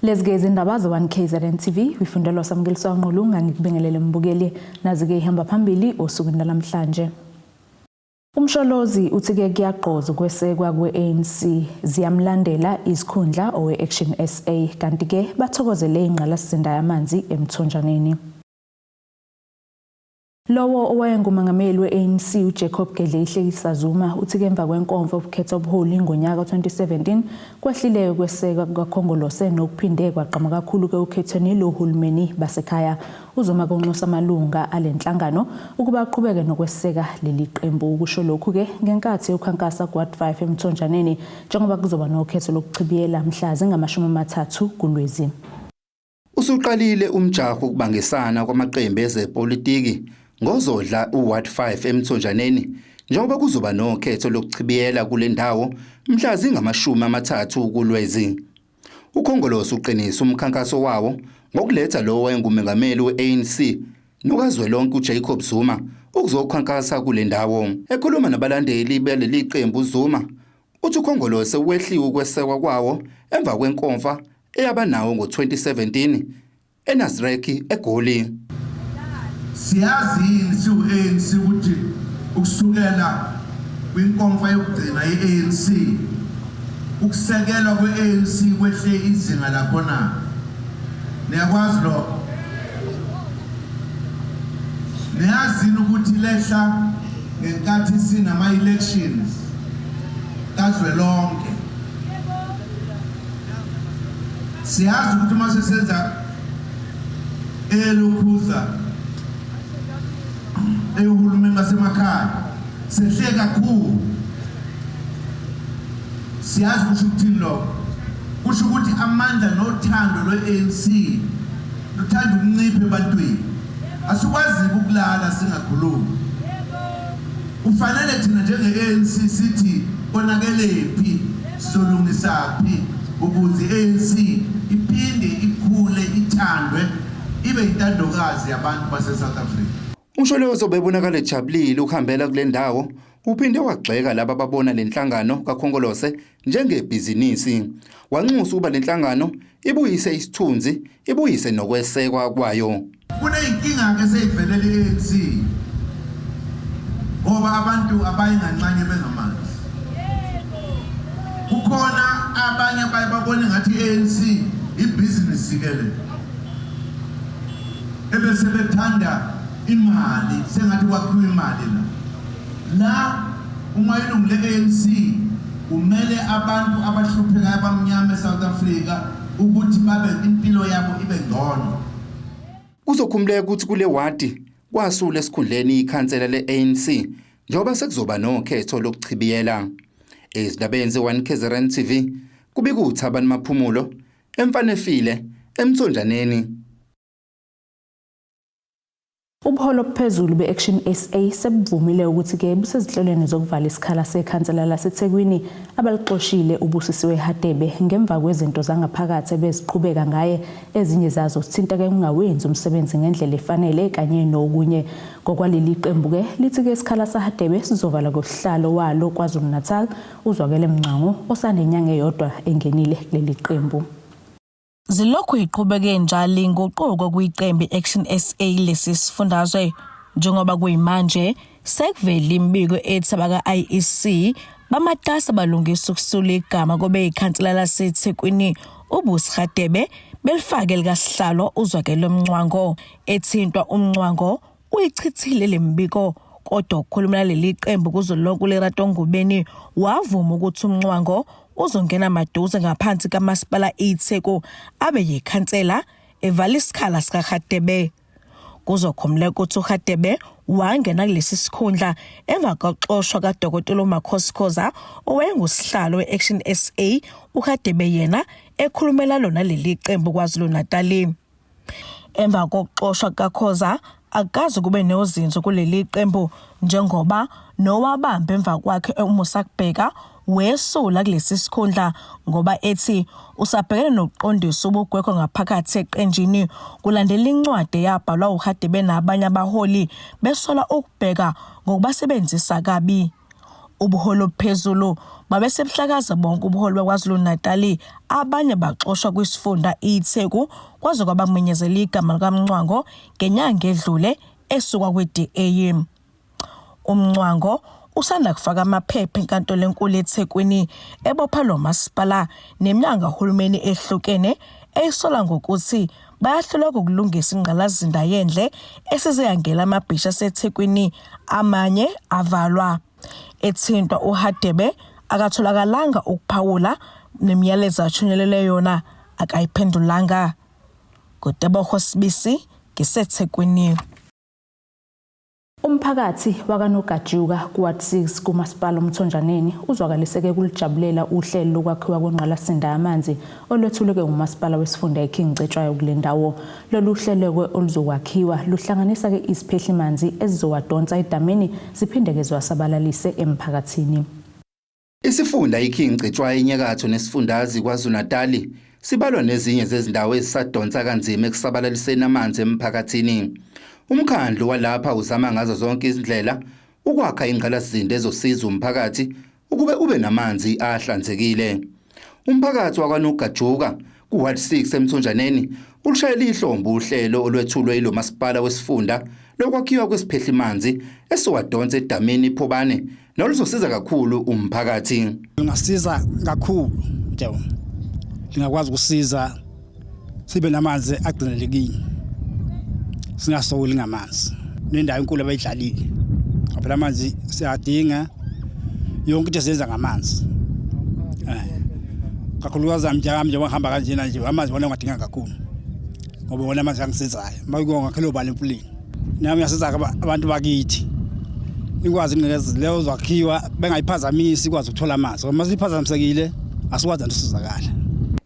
Let's gaze indaba ze1KZNTV wifundelwa samgeliswa ngqulunga ngikubingelele mbukeli nazi-ke ihamba phambili osukwini namhlanje. Umsholozi uthi-ke kuyagqoza ukwesekwa kwe-ANC Ziyamlandela Izikhundla owe-Action SA kanti-ke bathokozele ingqalasizinda yamanzi emthonjaneni. Lowo owayengumongameli we-ANC Uzuma uthi emva kwenkonzo yokukhetha ubuholi ngonyaka 2017 kwehlile ukwesekwa kukakhongolose nokuphinde kwagqama kakhulu ukhethweni lohulumeni basekhaya. Uzuma konxusa amalunga alenhlangano ukuba aqhubeke nokweseka leli qembu. Ukusho lokhu-ke ngenkathi ukhankasa ku-5 emthonjaneni njengoba kuzoba nokhetho lokuchibiyela mhla zingama-30 kuLwezi. Usuqalile umjaho ukubangisana kwamaqembu ezepolitiki ngozodla u-5 emthonjaneni njengoba kuzoba nokhetho lokuchibiyela kule ndawo mhla zingama-30 kuLwezi. Ukhongolose uqinisa umkhankaso wawo ngokuletha lo owayengumongameli we-ANC nokazwelonke Zuma ukuzokhankasa kule ndawo. Ekhuluma nabalandeli baleli qembu Uzuma uthi ukhongolose wehliwe ukwesekwa kwawo emva kwenkomfa eyabanawo ngo-2017 eNasrec eGoli. Siyazi siu-ANC ukuthi ukusukela kwinkomfa yokugcina ye-ANC ukusekelwa kwe-ANC kwehle izinga lakhona. Niyakwazi lokho? Niyazini ukuthi lehla ngenkathi sinama-elections kazwelonke. Siyazi ukuthi uma sesenza elokhuza ehulumeni basemakhaya sehle kakhulu. Siyazi ukuthi lokho kusho ukuthi amandla nothando lwe-ANC luthanda ukuncipha ebantwini. Asikwazi ukulala singakhulumi. Ufanele thina njenge-ANC sithi konakelephi sizolungisaphi ukuze i-ANC iphinde ikhule ithandwe ibe intandokazi yabantu base-South Africa. Umsholozi obebonakala ejabulile ukuhambela kule ndawo uphinde wagxeka laba ababona lenhlangano kakhongolose njengebhizinisi. Wanxusa ukuba lenhlangano ibuyise isithunzi, ibuyise nokwesekwa kwayo. Kuneyinkinga-ke seyivelele i-ANC ngoba abantu abayinganxanye bengamanzi. Kukhona abanye babone ngathi i-ANC ibhizinisi-ke le ebese bethanda imali sengathi kwakhiwa imali la uma ilungu le-ANC kumele abantu abahluphekayo abamnyama eSouth Africa ukuthi babe impilo yabo ibe ngcono. Kuzokhumuleka ukuthi kule wadi kwasula esikhundleni ikhansela le-ANC njengoba sekuzoba nokhetho lokuchibiyela. Ezindabeni ze1KZNTV kubika uThabani Maphumulo emfanefile emthonjaneni. Ubuholo obuphezulu be-Action SA sebuvumile ukuthi-ke busezinhlelweni zokuvala isikhala sekhansela laseThekwini abalixoshile uBusisiwe Hadebe ngemva kwezinto zangaphakathi beziqhubeka ngaye ezinye zazo zithinta-ke ungawenzi umsebenzi ngendlela efanele kanye nokunye. Ngokwaleli qembu-ke lithi-ke isikhala saHadebe sizovala ngosihlalo walo KwaZulu-Natal uZwakele Mngcango osanenyanga eyodwa engenile kuleli qembu. Zilokhu iqhubeke njalo inguquko kwiqembu Action SA lesifundazwe njengoba kuyimanje sekuvela imbiko ethi abaka-IEC bamatasa balungisa ukusula igama kobe ikhansela laseThekwini uBusi Hadebe belifake likasihlalo uZwakele Mngcango ethintwa uMngcango uyichithile lembiko. Kodwa ukukhulumela leli qembu kuzolonke leratongubeni wavuma ukuthi uMngcango uzongena maduze ngaphansi kamasipala iTheku abe yikhansela evala isikhala sikaHadebe. Kuzokhumuleka ukuthi uHadebe wangena kulesi sikhundla emva kokuxoshwa kaDokotela uMakhosikoza owayengusihlalo we-Action SA uHadebe yena ekhulumela lona leli qembu KwaZulu-Natal. Emva kokuxoshwa kaKhoza akazi kube nozinzo kuleli qembu njengoba nowabamba emva kwakhe uMusakubheka wesula kulesi sikhundla ngoba ethi usabhekene nokuqondisa ubugwekho ngaphakathi eqenjini kulandela incwadi yabhalwa uHadebe nabanye abaholi besola ukubheka ngokubasebenzisa kabi. Ubuholo phezulu babesebuhlakaza bonke ubuholo bakwaZulu-Natal abanye baxoshwa kwisifunda iTheku kwaze kwaba kumenyezela igama likaMncwango ngenyanga edlule esuka kwe-DA. UMncwango usanda kufaka amaphepha enkantolo enkulu eThekwini ebopha lo masipala neminyanga kahulumeni ehlukene eyisola ngokuthi bayahlulwa ukulungisa ingqalazinda yendle esizeyangela amabhisha aseThekwini amanye avalwa. Ethintwa uHadebe akatholakalanga ukuphawula nemiyalezo athunyelele yona akayiphendulanga. Godebo Sibisi ngiseThekwini. Umphakathi wakanoGajuka kuWard 6 kumasipala uMthonjaneni uzwakaliseke kulijabulela uhlelo lokwakhiwa kwenqalasinda yamanzi olwethuleke umasipala wesifunda eKing Cetshwayo kule ndawo. Lolu hlelo oluzokwakhiwa luhlanganisa ke isiphehlimanzi ezizowadonsa edamini ziphinde ke ziwasabalalise emphakathini. Isifunda iKing Cetshwayo enyakatho nesifundazwe KwaZulu-Natal sibalwa nezinye zezindawo ezisadonsa kanzima ekusabalaliseni amanzi emphakathini. Umkhandlu walapha uzama ngazo zonke izindlela ukwakha ingqalazinda ezosiza umphakathi ukube ube namanzi ahlanzekile. Umphakathi wakanoGajuka kuWard 6 eMthonjaneni ulushayela ihlombe uhlelo olwethulwe yilo masipala wesifunda lokwakhiwa kwesiphehlimanzi esiwadonsa edamini iPhobane noluzosiza kakhulu umphakathi. Lingasiza kakhulu nje. Lingakwazi ukusiza sibe namanzi agcinelekile. Singasowuli ngamanzi nendawo enkulu abayidlalile ngoba amanzi siyadinga yonke into esenza ngamanzi kakhulukazi nje wahamba kanjena nje amanzi wona ngadinga kakhulu ngoba wona amanzi angisizayo mayikonga ngakhelo bala empulini nami ngiyasiza abantu bakithi ikwazi ngeke leyo zakhiwa bengayiphazamisi ikwazi ukuthola amanzi ngoba masiphazamisekile asikwazi ukusizakala.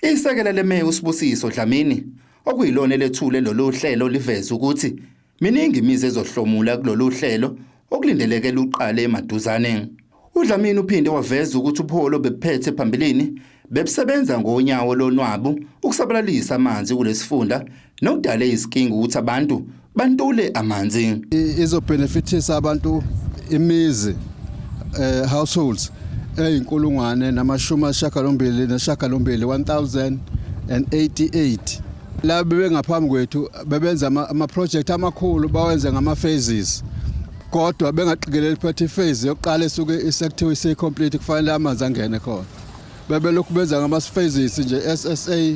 Isekela leMeya uSibusiso Dlamini okuyilona lethule lolu hlelo liveza ukuthi miningi imizi ezohlomula kulolu hlelo okulindeleke luqale emaduzane. uDlamini uphinde waveza ukuthi ubuholo bephethe phambilini bebusebenza ngonyawo lonwabu ukusabalalisa amanzi kulesifunda nokudala izinkinga ukuthi abantu bantule amanzi. Izobenefitisa abantu imizi households eyinkulungwane namashumi ayisishiyagalombili 1088. La bengaphambi kwethu bebenza ama project amakhulu bawenze ngama phases kodwa bengaqikeleli phethe phase yokuqala esuke isector ise complete kufanele amanzi angene khona bebelokhu benza ngama phases nje SSA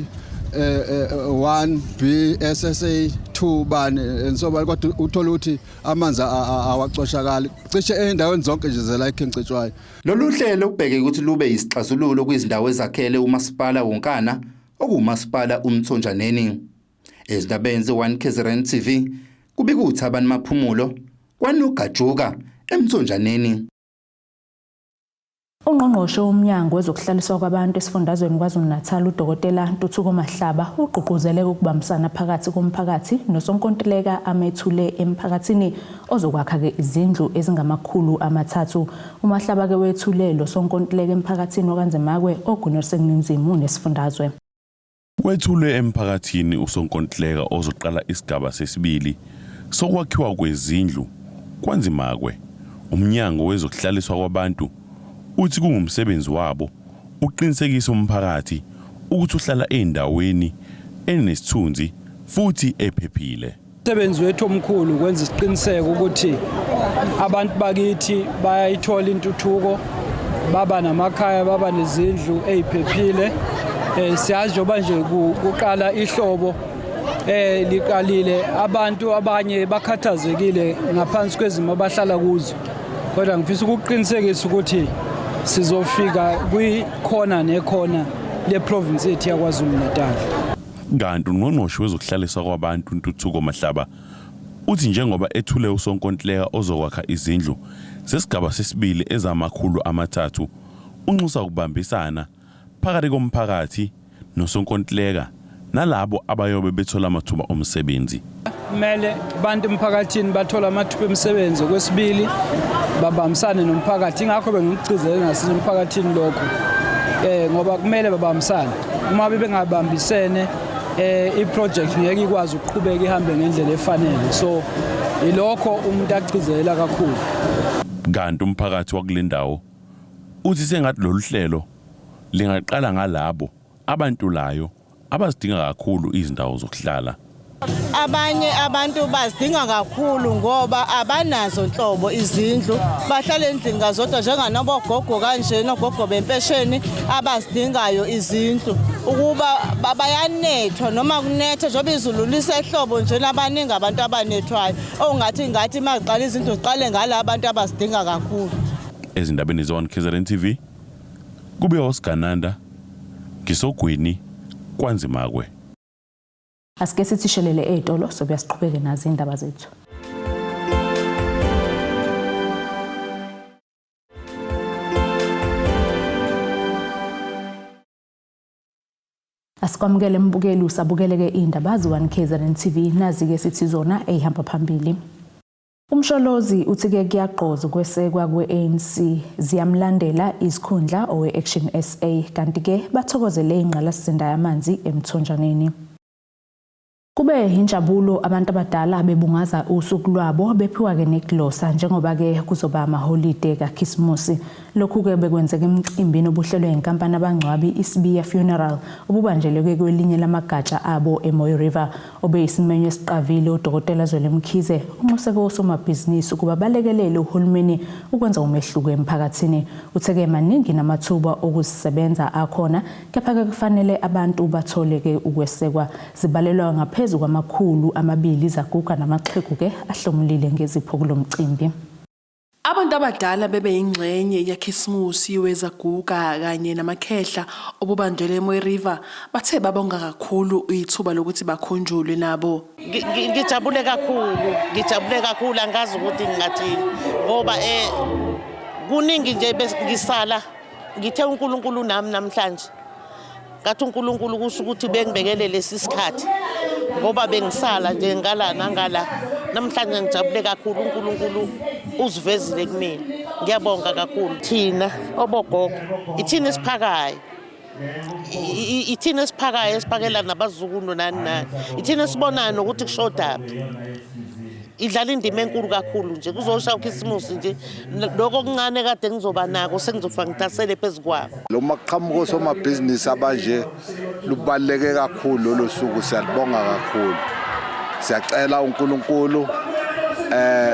1B SSA 2 bani ensoba kodwa uthola ukuthi amanzi awacoshakala cishe endaweni zonke nje zela iKing Cetshwayo. Lolu hlelo kubheke ukuthi lube isixazululo kwizindawo ezakhele umasipala wonkana okumasipala uMthonjaneni. Ezindabeni ze1KZNTV kubika uThabani Maphumulo kwanoGajuka eMthonjaneni. Ungqongqoshe womnyango wezokuhlaliswa kwabantu esifundazweni KwaZulu-Natal uDokotela Ntuthuko Mahlaba ugqugquzele ukubambisana phakathi komphakathi nosonkontileka amethule emphakathini ozokwakha ke izindlu ezingama300. uMahlaba ke wethulelo sonkontileka emphakathini okanzemakwe ogunyaseninzimu nesifundazwe. Wethule emphakathini usonkontileka ozoqala isigaba sesibili sokwakhiwa kwezindlu kwanzimakwe. Umnyango wezokuhlaliswa kwabantu uthi kungumsebenzi wabo uqinisekisa umphakathi ukuthi uhlala endaweni enesithunzi futhi ephephile. Umsebenzi wethu omkhulu ukwenza isiqiniseko ukuthi abantu bakithi bayayithola intuthuko, baba namakhaya, baba nezindlu eziphephile. Siyazi njengoba nje kuqala ihlobo liqalile abantu abanye bakhathazekile ngaphansi kwezimo abahlala kuzo. Kodwa ngifisa ukuqinisekisa ukuthi sizofika kwikhona nekhona le province yethu yaKwaZulu-Natal. Kanti ungqongqoshe wezokuhlaliswa kwabantu Ntuthuko Mahlaba uthi njengoba ethule usonkontileka ozokwakha izindlu sesigaba sesibili ezama300 unxusa ukubambisana phakathi komphakathi nosonkontileka nalabo abayobe bethola amathuba omsebenzi. Kumele abantu emphakathini bathola amathuba omsebenzi kwesibili babambisane nomphakathi ingakho bengicizele nasinye emphakathini lokho ngoba kumele babambisane uma bengabambisene iproject ngeke ikwazi ukuqhubeka ihambe ngendlela efanele so ilokho umuntu acizela kakhulu. Kanti umphakathi wakulendawo Uthi sengathi lolu hlelo lingaqala ngalabo abantulayo abazidinga kakhulu izindawo zokuhlala. Abanye abantu bazidinga kakhulu ngoba abanazo nhlobo izindlu, bahlala endlini ngazodwa njenganobogogo kanje nogogo bempesheni abazidingayo izindlu ukuba bayanethwa noma kunethe njengoba izulu lisehlobo nje labaningi abantu abanethwayo ongathi maziqala izindlu ziqale ngala abantu abazidinga kakhulu. Ezindabeni ze1KZNTV kube uSgananda ngisogwini kwanzimakwe. Asike sithishelele etolo sobuya siqhubeke nazo indaba zethu. Asikwamukele mbukeli usabukeleke indaba ze1KZNTV nazi-ke sithi zona ehamba phambili. Umsholozi uthi-ke kuyaqoza ukwesekwa kwe-ANC Ziyamlandela Izikhundla owe-Action SA kanti-ke bathokozele ingqalasizinda yamanzi emthonjaneni. Kube injabulo abantu abadala bebungaza usuku lwabo bephiwa-ke neglosa njengoba-ke kuzoba amaholide kaKhisimusi. Lokhu-ke bekwenzeka emcimbini obuhlelwe inkampani abangcwabi iSibiya Funeral obubanjelwe kwelinye lamagatsha abo eMoy River obeyisimenyo esiqavile uDokotela Zwelemkhize unxuseke osomabhizinisi ukuba balekelele uhulumeni ukwenza umehluko emphakathini. Utheke maningi namathuba okuzisebenza akhona kepha-ke kufanele abantu bathole-ke ukwesekwa zibalelwa ngaphezu kwamakhulu izaguga namaxhegu-ke ahlomulile ngezipho kulo mcimbi. Abantu abadala bebe yingxenye yaKhisimusi wezaguga kanye namakhehla obubanjelwe eMoy River bathe babonga kakhulu ithuba lokuthi bakhunjulwe nabo. Ngijabule kakhulu angazi ukuthi ngingathini ngoba kuningi nje ngisala ngithe uNkulunkulu nami namhlanje ngathi uNkulunkulu kusho ukuthi bengibekele lesi sikhathi ngoba bengisala nje ngala nangala namhlanje ngijabule kakhulu uNkulunkulu uzivezile kumina ngiyabonga kakhulu thina obogogo ithina esiphakayo esiphakela nabazukulu nani ithina sibonana nokuthi kushodaphi idlala indima enkulu kakhulu nje kuzosha uKhisimusi nje lokho kuncane kade ngizoba nako sengizofa ngidasele phezukwabo. Lo maqhamuko somabhizinisi abanje lubaleke kakhulu lo suku siyalibonga kakhulu. Siyacela uNkulunkulu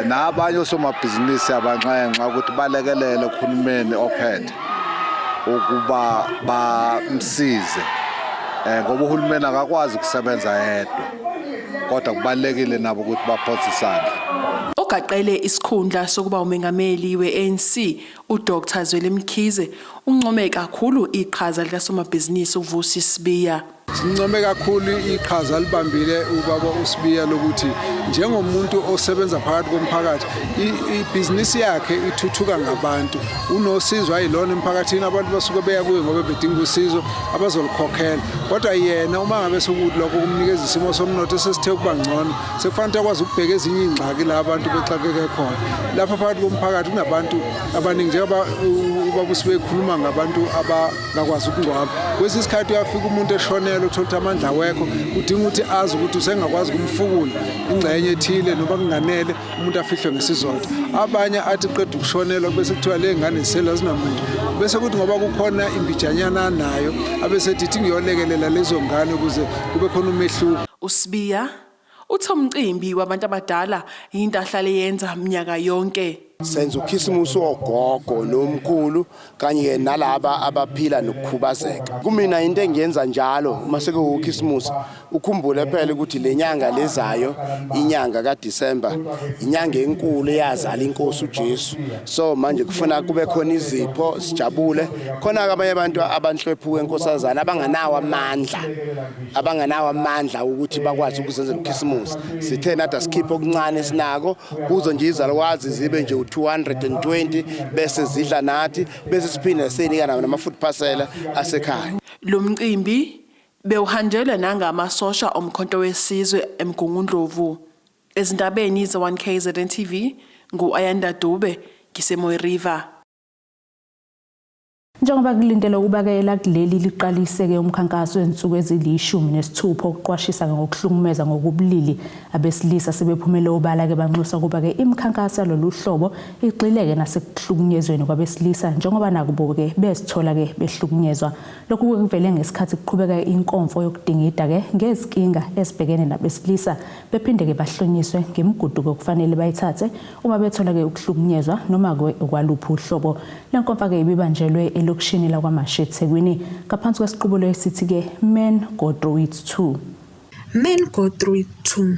nabanye osomabhizinisi abanxenxa ukuthi balekelele uhulumeni ophethe ukuba bamsize ngoba uhulumeni akakwazi ukusebenza yedwa kodwa kubalekile nabo ukuthi baphose isandla. Ogaqele isikhundla sokuba umengameli we-ANC uDr Zwelemkhize uncome kakhulu iqhaza likasomabhizinisi uVusi Sibiya. Sincome kakhulu iqhaza libambile ubaba uSibiya lokuthi njengomuntu osebenza phakathi komphakathi ibhizinisi yakhe ithuthuka ngabantu unosizwe ayilona emphakathini abantu basuke beya kuye ngoba bedinga usizo abazolikhokhela kodwa yena uma ngabe sokuthi lokho kumnikeza isimo somnotho sesithe ukuba ngcono sekufanele akwazi ukubheka ezinye ingxaki la abantu bexakeke khona lapha phakathi komphakathi kunabantu abaningi njengoba ubaba uSibiya ekhuluma ngabantu abangakwazi ukungcwaba kwesinye isikhathi uyafika umuntu eshonela uthola amandla awekho udinga ukuthi azi ukuthi usengakwazi kumfukula ingxenye ethile noma kunganele umuntu afihlwe ngesizotha abanye athi qeda ukushonelwa bese kuthiwa le ngane zisela zinamuntu bese kuthi ngoba kukhona imbijanyana nayo abesethi ithi ngiyolekelela lezo ngane ukuze kube khona umehluko. uSibiya uthi umcimbi wabantu abadala into ahlale yenza minyaka yonke. Senza uKhisimusi ogogo nomkhulu kanye nalaba abaphila nokukhubazeka. Kumina into engiyenza njalo uma sekuwuKhisimusi ukhumbule phela ukuthi lenyanga lezayo inyanga kaDisemba inyanga enkulu eyazala inkosi uJesu. So manje kufuna kube khona izipho sijabule khona abanye abantu abanhlwephuke enkosazana abanganawo amandla ukuthi bakwazi ukuzenzela uKhisimusi. Sithe nathi asikhiphe okuncane sinako kuzo nje izalukwazi zibe nje 220 bese zidla nathi bese siphinde senika nama-food parcel asekhaya. Lo mcimbi bewuhanjelwa nangamasosha omkhonto wesizwe eMgungundlovu. Ezindabeni ze1KZNTV ngu-Ayanda Dube ngiseMoy River. Njengoba kulindelwe ukubakela kuleli liqaliseke umkhankaso wensuku ezili-16 ukuqwashisa ngokuhlukumeza ngokubulili abesilisa sebephumele obala ke banxusa kuba ke imikhankaso yalolu hlobo igxileke nasekuhlukunyezweni kwabesilisa njengoba nakubo ke bezithola ke behlukunyezwa. Lokhu kuvele ngesikhathi kuqhubeka inkonfo yokudingida ke ngezinkinga ezibhekene nabesilisa bephinde ke bahlonyiswe ngemiguduko okufanele bayithathe uma bethola ke ukuhlukunyezwa noma kwaluphi uhlobo. Lenkonfa ke ibibanjelwe elokishini lakwaMashe eThekwini ngaphansi kwesiqubulo esithi ke Men Go Through It Too. Men Go Through It Too.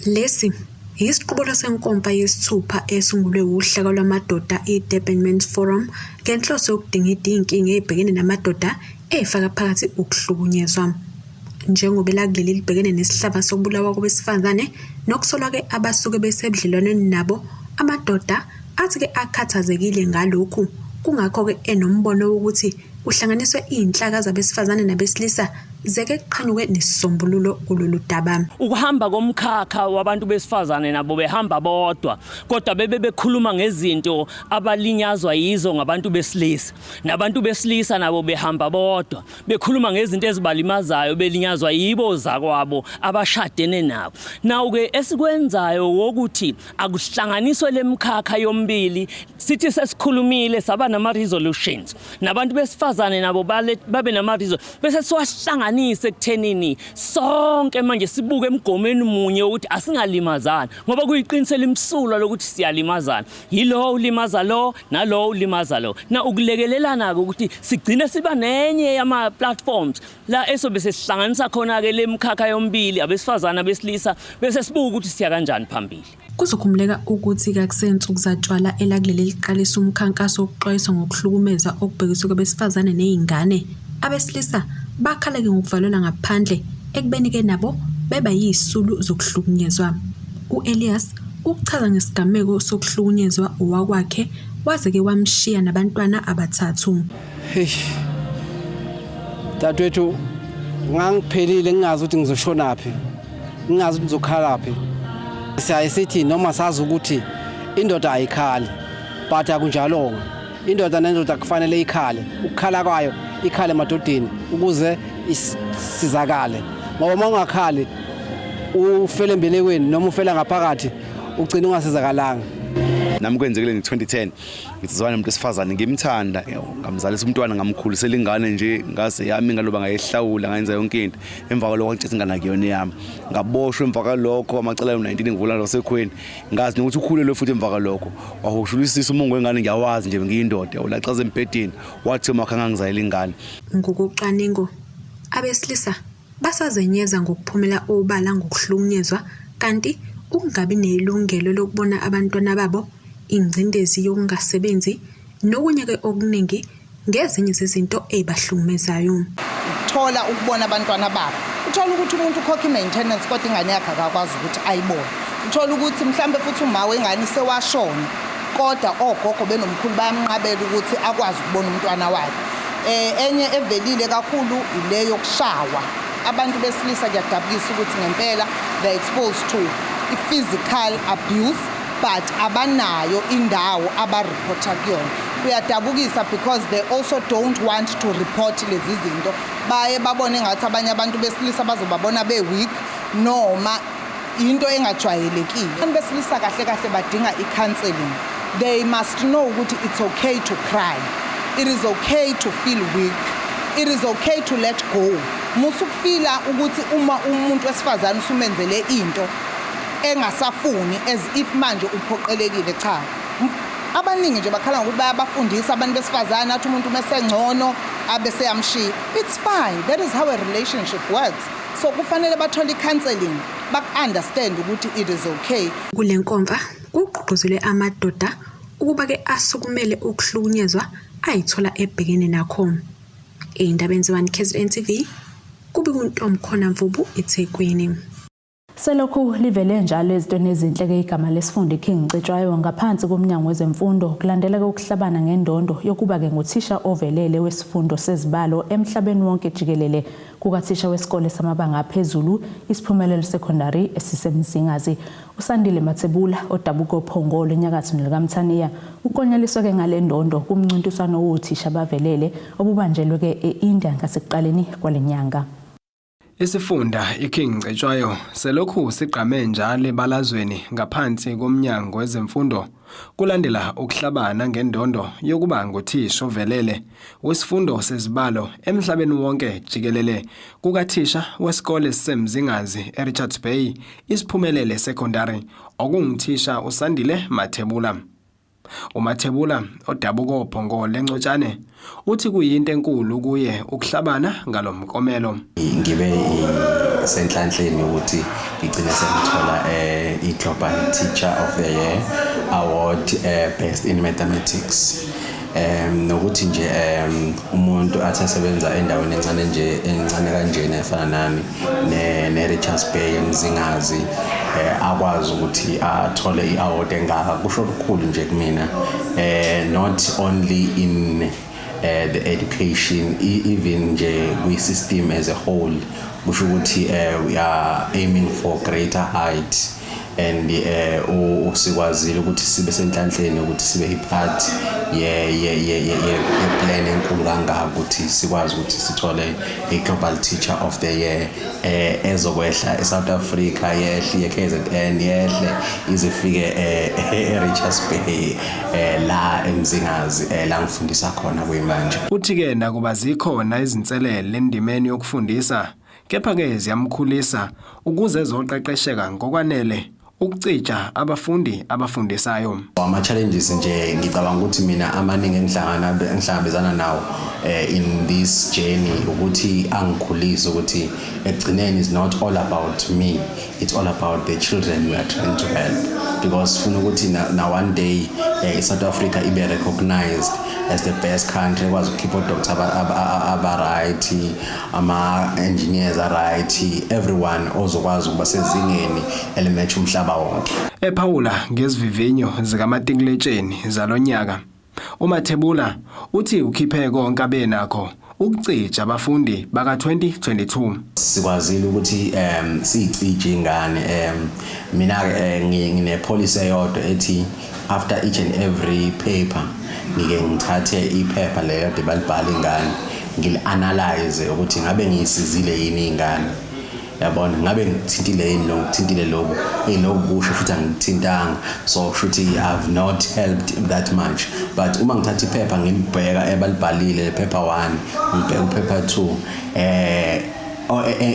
Lesi isiqubulo senkomfa yesithupha esungulwe uhlaka lwamadoda iDurban Men's Forum ngenhloso yokudingida inkinga ebhekene namadoda efaka phakathi ukuhlukunyezwa. Njengoba kuleli libhekene nesihlava sokubulawa kwabesifazane nokusolwa ke abasuke besebudlelwaneni nabo, amadoda athi ke akhathazekile ngalokhu, kungakho ke enombono ukuthi uhlanganiswe inhlaka zabesifazane nabesilisa zeke qhanuke nesisombululo kulolu daba. Ukuhamba komkhakha wabantu besifazane nabo behamba bodwa kodwa bekhuluma ngezinto abalinyazwa yizo ngabantu besilisa, nabantu besilisa nabo behamba bodwa bekhuluma ngezinto ezibalimazayo belinyazwa yibo zakwabo abashadene nabo. Nawu ke esikwenzayo ukuthi akuhlanganiswe lemkhakha yombili, sithi sesikhulumile saba nama resolutions nabantu besifazane nabo babe nama resolutions bese siwahlangana ekuthenini sonke manje sibuke emgomeni munye ukuthi asingalimazana ngoba kuyiqinisela imsulwa lokuthi siyalimazana, yilo ulimaza lo nalo ulimaza lo. Na ukulekelelana ukuthi sigcine siba nenye yama platforms la esobe sesihlanganisa khona ke lemkhakha yombili abesifazana abesilisa bese sibuka ukuthi siya kanjani phambili. Kuzokhumuleka ukuthi kakusensuku zatshwala elakuleli liqalisa umkhankaso wokuxwayisa ngokuhlukumeza okubhekiswe kwabesifazane nezingane. Abesilisa bakhaleke ngokuvalelwa ngaphandle ekubeni ke nabo beba yisulu zokuhlukunyezwa. uElias ukuchaza ngesigameko sokuhlukunyezwa owakwakhe waze ke wamshiya nabantwana abathathu. Dadwethu ngangiphelile ngingazi ukuthi ngizoshonaphi, ngingazi ukuthi ngizokhalaphi. Sithi noma sazi ukuthi indoda ayikhali but akunjalonga. Indoda nendoda kufanele ikhale, ukukhala kwayo ikhale emadodeni ukuze isizakale. Ngoba mangakhali ufele embelekweni noma ufela ngaphakathi ugcina ungasizakalanga. Nami kwenzekile nge2010 ngizizwana nomuntu esifazane ngimthanda, ngamzalisa umntwana ngamkhulisela ingane nje ngase yami ngaloba ngayehlawula ngayenza yonke into. Emva kwalokho ngitshithe ingane akuyona yami, ngaboshwa emva kwalokho amacala u19 ngivula lo sekhweni, ngazi ukuthi ukhulelwe futhi emva kwalokho wahushulisisa umongo wengane ngiyawazi nje ngiyindoda ulaxaza embedeni wathi makhanga ngizayela ingane. Ngokucaningo abesilisa basazenyeza ngokuphumela obala ngokuhlukunyezwa kanti ukungabi nelungelo lokubona abantwana babo, ingcindezi yokungasebenzi nokunye ke okuningi ngezinye zezinto ezibahlukumezayo. Thola ukubona abantwana babo, uthola ukuthi umuntu ukhokha maintenance kodwa ingane yakhe akakwazi ukuthi ayibone. Uthola ukuthi mhlambe futhi uma wengane sewashona kodwa ogogo benomkhulu bayamnqabela ukuthi akwazi ukubona umntwana wakhe. Enye evelile kakhulu ile yokushawa. Abantu besilisa kuyadabukisa ukuthi ngempela they exposed to physical abuse but abanayo indawo abareporta kuyona. Kuyadabukisa because they also don't want to report lezi zinto. Baye babone ngathi abanye abantu besilisa bazobabona be-weak noma into engajwayelekile. Abantu besilisa kahle kahle badinga i-counseling. They must know ukuthi it's okay to cry. It is okay to feel weak. It is okay to let go. Musukufila ukuthi uma umuntu wesifazane usumenzele into engasafuni as if manje uphoqelekile, cha. Abaningi nje bakhala ukuthi bayabafundisa abantu besifazane athi umuntu mesengcono abese yamshiya. It's fine. That is how a relationship works. So kufanele bathole i-counseling, bak-understand ukuthi it is okay. Kule nkomfa kugqugquzelwe amadoda ukuba ke asukumele ukuhlukunyezwa ayithola ebhekene nakho. Indaba 1KZNTV kubi kuntomkhona Mvubu eThekwini. Selokhu livele njalo ezintweni ezinhle ke igama lesifundo iKing Cetshwayo ngaphansi komnyango wezemfundo kulandela ukuhlabana ngendondo yokuba ke nguthisha ovelele wesifundo sezibalo emhlabeni wonke jikelele kukathisha wesikole samabanga aphezulu isiphumelelo secondary esisemzingazi uSandile Mathebula odabuko Phongolo enyakatho nelikaMthaniya ukonyaliswa ke ngale ndondo kumncintiswano wothisha bavelele obubanjelwe ke eIndia ngasekuqaleni kwalenyanga. Isifunda iKing Cetshwayo selokhu siqhame njalo ebalazweni ngaphansi komnyango wezemfundo kulandela ukuhlabana ngendondo yokuba nguthisha ovelele wesifundo sezibalo emhlabeni wonke jikelele kukathisha wesikole semzingazi eRichards Bay isiphumelele secondary okunguthisha uSandile Mathebula. uMathebula odabuko Phongolo eNcotshane uthi kuyinto enkulu kuye ukuhlabana ngalomkomelo. Ngibe senhlanhleni ukuthi ngigcine sengithola iGlobal Teacher of the Year award based in mathematics. Nokuthi nje umuntu asebenza endaweni encane kanjena efana nami neRichards Bay emzingazi akwazi ukuthi athole iaward engaka kusho ukukhulu nje kumina not only in the education even nje kwi system as a whole kusho ukuthi we are aiming for greater height and usikwazile ukuthi sibe senhlanhleni ukuthi sibe ipart plan enkulu kangaka ukuthi sikwazi ukuthi sithole iGlobal Teacher of the Year ezokwehla eSouth Africa yehle KZN yehle izifike eRichards Bay la emzingazi la ngifundisa khona kuyimanje. Uthi ke nakuba zikhona izinselele endimeni yokufundisa kepha ke ziyamkhulisa ukuze ezoqeqesheka ngokwanele ukucija abafundi abafundisayo. Ama challenges nje ngicabanga ukuthi mina amaningi engihlangabezana nawo in this journey ukuthi angikhulise ukuthi ekugcineni is not all about me, it's all about the children we are trying to help, because funa ukuthi na one day South Africa ibe recognized as the best country kwazi ukukhipha doctors aba right, ama engineers are right, everyone ozokwazi ukuba sezingeni elimatch umhlaba wonke. Ephawula ngezivivinyo zikaMatikletsheni zalonyaka uMathebula uthi ukhiphe konke abenakho ukucija abafundi baka 2022. Sikwazile ukuthi sicije ingane mina ngine policy eyodwa ethi after each and every paper ngike ngithathe iphepha leyo debalibhala ingane ngilianalyze ukuthi ngabe ngiyisizile yini ingane, yabona ngabe ngithintile yini nokuthintile lobo kusho futhi angithintanga, so futhi I have not helped that much. But uma ngithatha iphepha ngilibheka ebalibhalile paper 1 ngibheka paper 2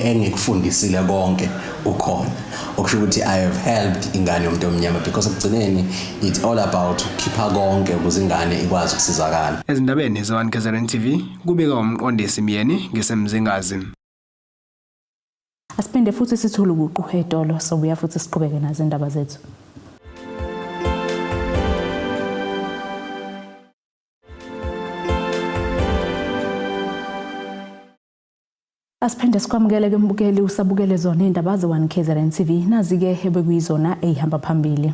engikufundisile konke ukhona okusho ukuthi I have helped ingane yomuntu omnyama, because ekugcineni it's all about ukukhipha konke ukuze ingane ikwazi ukusizakala. Ezindabeni ze1KZNTV kubika umqondisi Miyeni ngisemzingazi. Asiphinde futhi sithule ubuqu edolo sobuya futhi siqhubeke nazo indaba zethu. Asiphinde sikwamukele ke mbukeli usabukele zona indaba ze1KZNTV nazi-ke ebekuyizona ehamba phambili.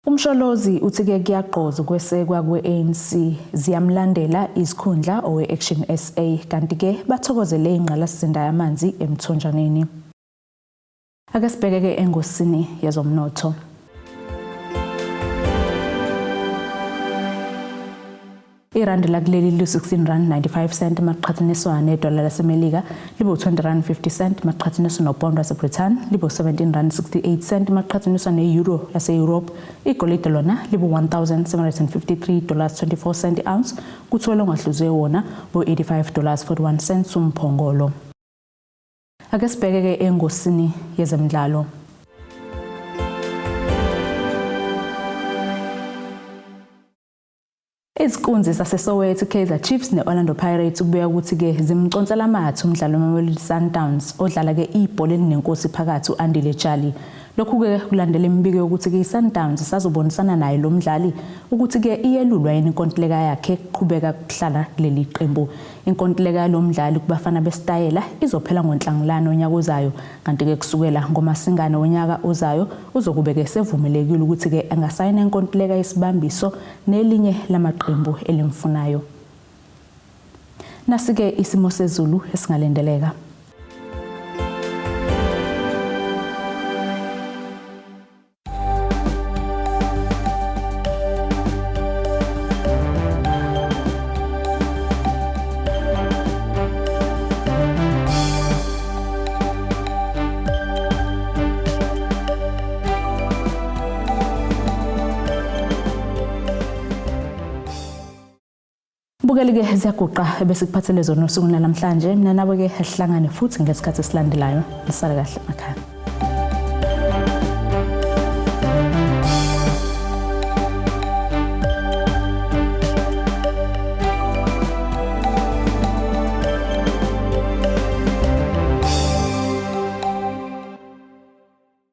Umsholozi uthi ke kuyaqoza ukwesekwa kwe-ANC ziyamlandela izikhundla owe-Action SA kanti ke bathokozele ingqalasizinda yamanzi emthonjaneni. Ake sibheke ke engosini yezomnotho. Irandi lakuleli li-16.95 maqhathaniswa nedola laseMelika libo R20.50 maqhathaniswa nopound waseBritain libo R17.68 maqhathaniswa ne-euro lase-Europe. Igolide lona libo $1,753.24 ounce kuthiwa longahluzwe wona bo $85.41 umphongolo. Ake sibheke ke engosini yezemidlalo. Izikhundla zaseSoweto Kaizer Chiefs neOrlando Pirates kubuya ukuthi ke zimcontsela amathe umdlalo weMamelodi Sundowns odlala ke ibhola elinenkosi phakathi uAndile Jali Lokhu ke kulandela imibiko yokuthi ke iSundowns sazobonisana naye lo mdlali ukuthi ke iyelulwa yini inkontileka yakhe eqhubeka kuhlala kuleli qembu. Inkontileka lo mdlali kubafana besitayela izophela ngoNhlangulana onyaka ozayo, kanti ke kusukela ngoMasingane onyaka ozayo uzokubeke sevumelekile ukuthi ke angasayina inkontileka yesibambiso nelinye lamaqembu elimfunayo. Nasike isimo sezulu esingalendeleka. Bukelike ziyaguqa bese kuphathele zona usuku namhlanje mina nawe ke sihlangane futhi ngesikhathi esilandelayo lisale kahle emakhaya.